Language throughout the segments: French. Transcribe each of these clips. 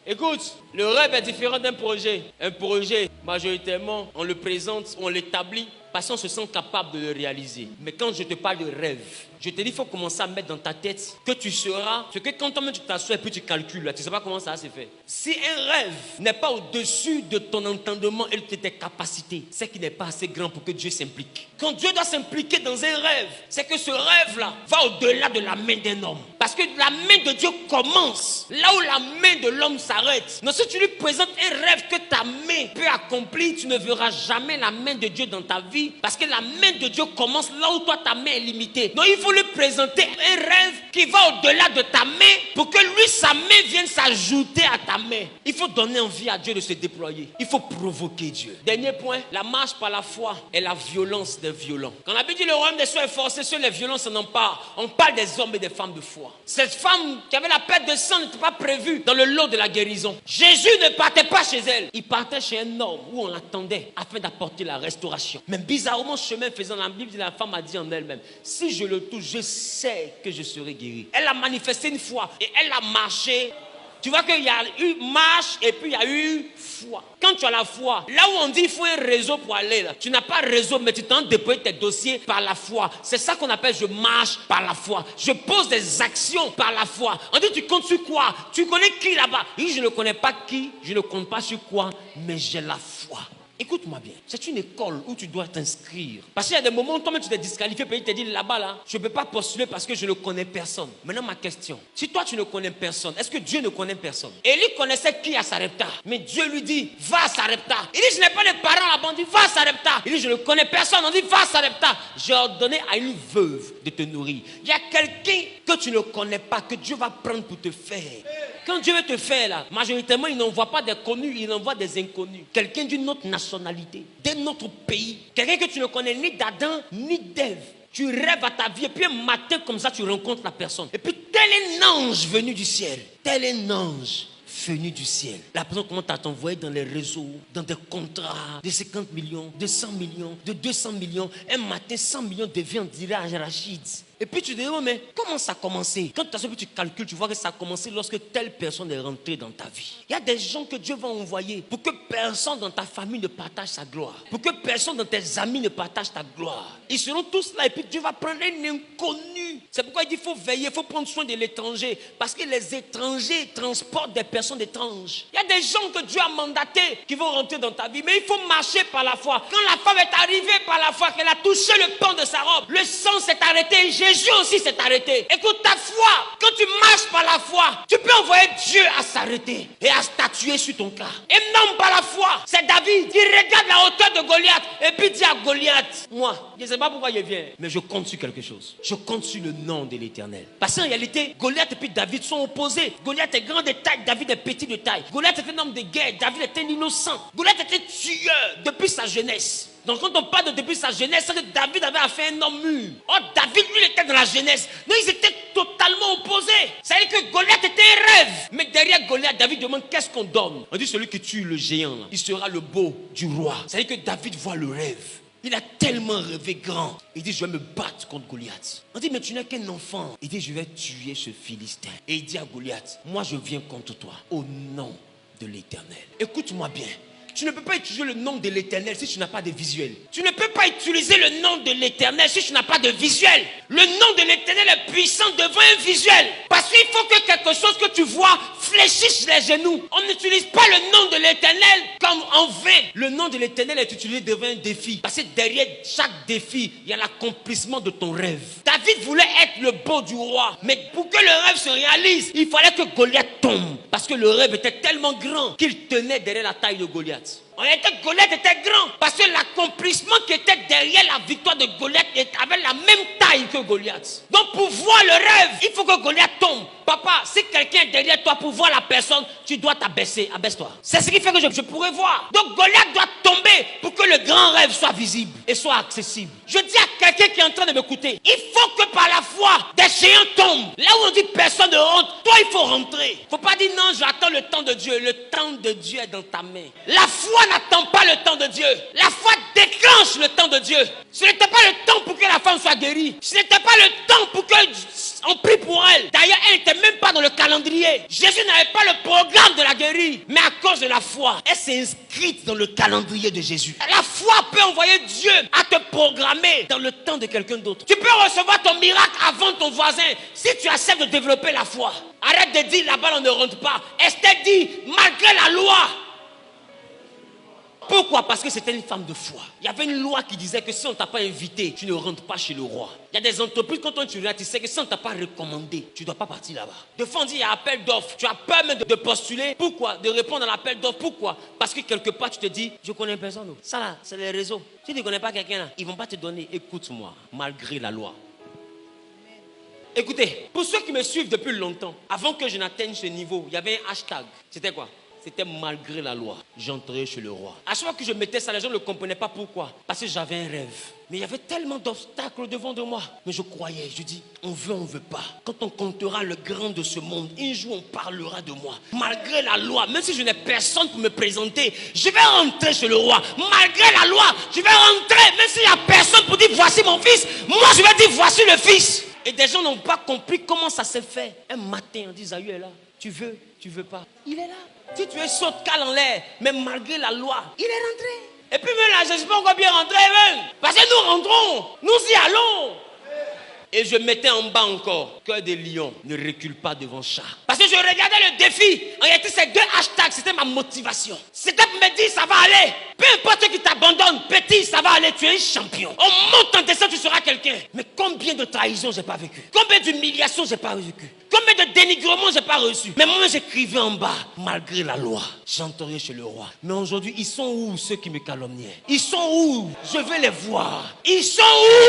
Écoute, le rêve est différent d'un projet. Un projet, majoritairement, on le présente, on l'établit parce qu'on se sent capable de le réaliser. Mais quand je te parle de rêve, je te dis, il faut commencer à mettre dans ta tête que tu seras, ce que quand toi-même tu t'assois et puis tu calcules, là, tu ne sais pas comment ça se fait. Si un rêve n'est pas au-dessus de ton entendement et de tes capacités, c'est qu'il n'est pas assez grand pour que Dieu s'implique. Quand Dieu doit s'impliquer dans un rêve, c'est que ce rêve-là va au-delà de la main d'un homme. Parce que la main de Dieu commence là où la main de l'homme s'arrête. Donc si tu lui présentes un rêve que ta main peut accomplir, tu ne verras jamais la main de Dieu dans ta vie. Parce que la main de Dieu commence là où toi ta main est limitée. Donc il faut lui présenter un rêve qui va au-delà de ta main pour que lui, sa main vienne s'ajouter à ta main. Il faut donner envie à Dieu de se déployer. Il faut provoquer Dieu. Dernier point, la marche par la foi est la violence des violents. Quand la Bible dit le royaume des cieux est forcé, sur les violents s'en emparent. On parle des hommes et des femmes de foi. Cette femme qui avait la perte de sang n'était pas prévue dans le lot de la guérison. Jésus ne partait pas chez elle. Il partait chez un homme où on l'attendait afin d'apporter la restauration. Même bizarrement, chemin faisant, la Bible dit, la femme a dit en elle-même, si je le touche, je sais que je serai guéri. Elle a manifesté une foi et elle a marché. Tu vois qu'il y a eu marche et puis il y a eu foi. Quand tu as la foi, là où on dit il faut un réseau pour aller, là, tu n'as pas réseau, mais tu t'en déploies tes dossiers par la foi. C'est ça qu'on appelle je marche par la foi. Je pose des actions par la foi. On dit tu comptes sur quoi? Tu connais qui là-bas? Je ne connais pas qui, je ne compte pas sur quoi, mais j'ai la foi. Écoute-moi bien, c'est une école où tu dois t'inscrire. Parce qu'il y a des moments où toi-même tu t'es disqualifié, puis il te dit là-bas, là, je ne peux pas postuler parce que je ne connais personne. Maintenant, ma question, si toi tu ne connais personne, est-ce que Dieu ne connaît personne? Élie connaissait qui à Sarepta? Mais Dieu lui dit, va à Sarepta. Il dit, je n'ai pas de parents là-bas, on dit, va à Sarepta. Il dit, je ne connais personne, on dit, va à Sarepta. J'ai ordonné à une veuve de te nourrir. Il y a quelqu'un que tu ne connais pas, que Dieu va prendre pour te faire. Quand Dieu veut te faire là, majoritairement il n'envoie pas des connus, il envoie des inconnus. Quelqu'un d'une autre nationalité, d'un autre pays. Quelqu'un que tu ne connais ni d'Adam ni d'Ève. Tu rêves à ta vie et puis un matin comme ça tu rencontres la personne. Et puis tel un ange venu du ciel. Tel un ange venu du ciel. La personne commence à t'envoyer dans les réseaux, dans des contrats de 50 millions, de 100 millions, de 200 millions. Un matin 100 millions devient on dirait Rachid. Et puis tu te dis, oh, mais comment ça a commencé? Quand tu calcules, tu vois que ça a commencé lorsque telle personne est rentrée dans ta vie. Il y a des gens que Dieu va envoyer pour que personne dans ta famille ne partage sa gloire. Pour que personne dans tes amis ne partage ta gloire. Ils seront tous là et puis Dieu va prendre un inconnu. C'est pourquoi il dit qu'il faut veiller, il faut prendre soin de l'étranger. Parce que les étrangers transportent des personnes étranges. Il y a des gens que Dieu a mandatés qui vont rentrer dans ta vie. Mais il faut marcher par la foi. Quand la femme est arrivée par la foi, qu'elle a touché le pan de sa robe, le sang s'est arrêté. Jésus aussi s'est arrêté. Écoute, ta foi, quand tu marches par la foi, tu peux envoyer Dieu à s'arrêter et à statuer sur ton cas. Et non par la foi, c'est David qui regarde la hauteur de Goliath et puis dit à Goliath, moi, je ne sais pas pourquoi je viens, mais je compte sur quelque chose. Je compte sur le nom de l'Éternel. Parce qu'en réalité, Goliath et puis David sont opposés. Goliath est grand de taille, David est petit de taille. Goliath était un homme de guerre, David était un innocent. Goliath était tueur depuis sa jeunesse. Donc quand on parle de depuis sa jeunesse, c'est que David avait affaire à un homme mûr. Oh, David, lui, il était dans la jeunesse. Donc ils étaient totalement opposés. C'est-à-dire que Goliath était un rêve. Mais derrière Goliath, David demande qu'est-ce qu'on donne. On dit celui qui tue le géant, là, il sera le beau du roi. C'est-à-dire que David voit le rêve. Il a tellement rêvé grand. Il dit, je vais me battre contre Goliath. On dit, mais tu n'es qu'un enfant. Il dit, je vais tuer ce Philistin. Et il dit à Goliath, moi je viens contre toi au nom de l'Éternel. Écoute-moi bien. Tu ne peux pas utiliser le nom de l'Éternel si tu n'as pas de visuel. Tu ne peux pas utiliser le nom de l'Éternel si tu n'as pas de visuel. Le nom de l'Éternel est puissant devant un visuel. Parce qu'il faut que quelque chose que tu vois fléchisse les genoux. On n'utilise pas le nom de l'Éternel comme en vain. Le nom de l'Éternel est utilisé devant un défi. Parce que derrière chaque défi, il y a l'accomplissement de ton rêve. David voulait être le beau du roi. Mais pour que le rêve se réalise, il fallait que Goliath tombe. Parce que le rêve était tellement grand qu'il tenait derrière la taille de Goliath. En réalité, Goliath était grand parce que l'accomplissement qui était derrière la victoire de Goliath avait la même taille que Goliath. Donc pour voir le rêve, il faut que Goliath tombe. Papa, si quelqu'un est derrière toi pour voir la personne, tu dois t'abaisser. Abaisse-toi. C'est ce qui fait que je pourrais voir. Donc Goliath doit tomber pour que le grand rêve soit visible et soit accessible. Je dis à quelqu'un qui est en train de m'écouter, il faut que par la foi, des géants tombent. Là où on dit personne ne rentre, toi il faut rentrer. Il ne faut pas dire non, j'attends le temps de Dieu. Le temps de Dieu est dans ta main. La foi n'attend pas le temps de Dieu. La foi déclenche le temps de Dieu. Ce n'était pas le temps pour que la femme soit guérie. Ce n'était pas le temps pour qu'on prie pour elle. D'ailleurs, elle n'était même pas dans le calendrier. Jésus n'avait pas le programme de la guérir. vie, mais à cause de la foi, elle s'est inscrite dans le calendrier de Jésus. La foi peut envoyer Dieu à te programmer dans le temps de quelqu'un d'autre. Tu peux recevoir ton miracle avant ton voisin si tu acceptes de développer la foi. Arrête de dire là-bas on ne rentre pas. Esther dit, malgré la loi. Pourquoi? Parce que c'était une femme de foi. Il y avait une loi qui disait que si on ne t'a pas invité, tu ne rentres pas chez le roi. Il y a des entreprises, quand tu regardes, tu sais que si on ne t'a pas recommandé, tu ne dois pas partir là-bas. De fois, on dit, il y a appel d'offres. Tu as peur même de postuler. Pourquoi? De répondre à l'appel d'offres. Pourquoi? Parce que quelque part, tu te dis, je connais personne. Ça là, c'est les réseaux. Si tu ne connais pas quelqu'un là, ils ne vont pas te donner. Écoute-moi, malgré la loi. Écoutez, pour ceux qui me suivent depuis longtemps, avant que je n'atteigne ce niveau, il y avait un hashtag. C'était quoi? C'était malgré la loi, j'entrais chez le roi. À chaque fois que je mettais ça, les gens ne comprenaient pas pourquoi. Parce que j'avais un rêve. Mais il y avait tellement d'obstacles devant de moi. Mais je croyais, je dis, on veut pas. Quand on comptera le grand de ce monde, un jour on parlera de moi. Malgré la loi, même si je n'ai personne pour me présenter, je vais rentrer chez le roi. Malgré la loi, je vais rentrer. Même s'il n'y a personne pour dire, voici mon fils, moi je vais dire, voici le fils. Et des gens n'ont pas compris comment ça s'est fait. Un matin, on dit, Zahou est là. Tu veux pas. Il est là. Si tu es saute cale en l'air, mais malgré la loi, il est rentré. Et puis même là, je ne suis pas encore bien rentré même. Parce que nous rentrons, nous y allons. Et je mettais en bas encore, cœur des lions, ne recule pas devant chat. Parce que je regardais le défi. En réalité, ces deux hashtags, c'était ma motivation. C'était pour me dire, ça va aller. Peu importe qui t'abandonne, petit, ça va aller, tu es un champion. On monte en descente, tu seras quelqu'un. Mais combien de trahisons j'ai pas vécu? Combien d'humiliations j'ai pas vécu? Combien de dénigrements j'ai pas reçu? Mais moi, j'écrivais en bas, malgré la loi, j'entrerai chez le roi. Mais aujourd'hui, ils sont où ceux qui me calomniaient? Ils sont où? Je veux les voir. Ils sont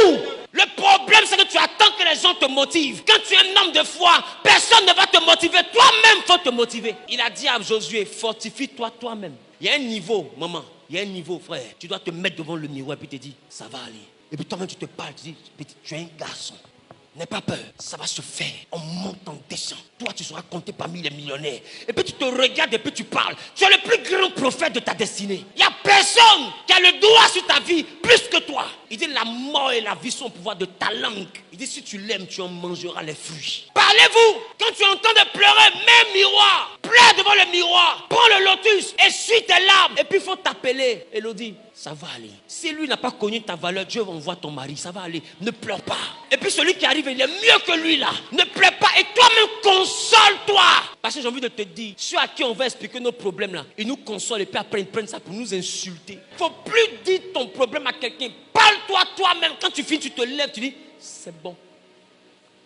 où? Le problème, c'est que tu attends que les gens te motivent. Quand tu es un homme de foi, personne ne va te motiver. Toi-même, faut te motiver. Il a dit à Josué, fortifie-toi toi-même. Il y a un niveau, maman. Il y a un niveau, frère. Tu dois te mettre devant le miroir et puis te dire, ça va aller. Et puis toi-même, tu te parles, tu dis, petit, tu es un garçon. N'aie pas peur, ça va se faire. On monte, on descend. Toi, tu seras compté parmi les millionnaires. Et puis tu te regardes et puis tu parles. Tu es le plus grand prophète de ta destinée. Il n'y a personne qui a le doigt sur ta vie plus que toi. Il dit la mort et la vie sont au pouvoir de ta langue. Il dit si tu l'aimes, tu en mangeras les fruits. Parlez-vous. Quand tu entends de pleurer, mets un miroir. Pleure devant le miroir. Prends le lotus, essuie tes larmes. Et puis il faut t'appeler. Elodie, ça va aller. Si lui n'a pas connu ta valeur, Dieu envoie ton mari, ça va aller. Ne pleure pas. Et puis celui qui arrive, il est mieux que lui là. Ne pleure pas et toi-même console-toi. Parce que j'ai envie de te dire, ceux à qui on va expliquer nos problèmes là, ils nous consolent et puis après ils prennent ça pour nous insulter. Il ne faut plus dire ton problème à quelqu'un. Parle-toi toi-même. Quand tu finis, tu te lèves, tu dis, c'est bon.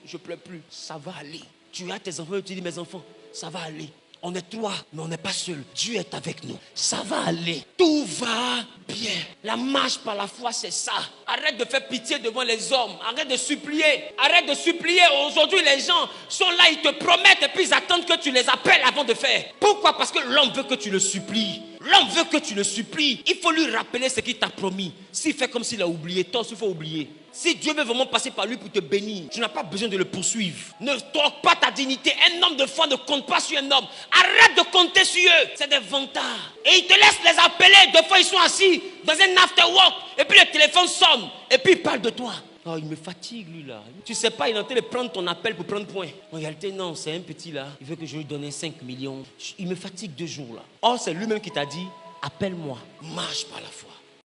Je ne pleure plus. Ça va aller. Tu as tes enfants et tu dis, mes enfants, ça va aller. On est trois, mais on n'est pas seul. Dieu est avec nous. Ça va aller. Tout va bien. La marche par la foi, c'est ça. Arrête de faire pitié devant les hommes. Arrête de supplier. Arrête de supplier. Aujourd'hui, les gens sont là, ils te promettent et puis ils attendent que tu les appelles avant de faire. Pourquoi? Parce que l'homme veut que tu le supplies. L'homme veut que tu le supplies. Il faut lui rappeler ce qu'il t'a promis. S'il fait comme s'il a oublié, toi aussi, il faut oublier. Si Dieu veut vraiment passer par lui pour te bénir, tu n'as pas besoin de le poursuivre. Ne troque pas ta dignité. Un homme de foi ne compte pas sur un homme. Arrête de compter sur eux. C'est des vantards. Et ils te laissent les appeler. Des fois, ils sont assis dans un after-work. Et puis, le téléphone sonne. Et puis, ils parlent de toi. Oh, il me fatigue, lui, là. Tu sais pas, il est en train de prendre ton appel pour prendre point. En réalité, non, c'est un petit, là. Il veut que je lui donne 5 millions. Il me fatigue 2 jours, là. Or, c'est lui-même qui t'a dit, appelle-moi. Marche par la foi.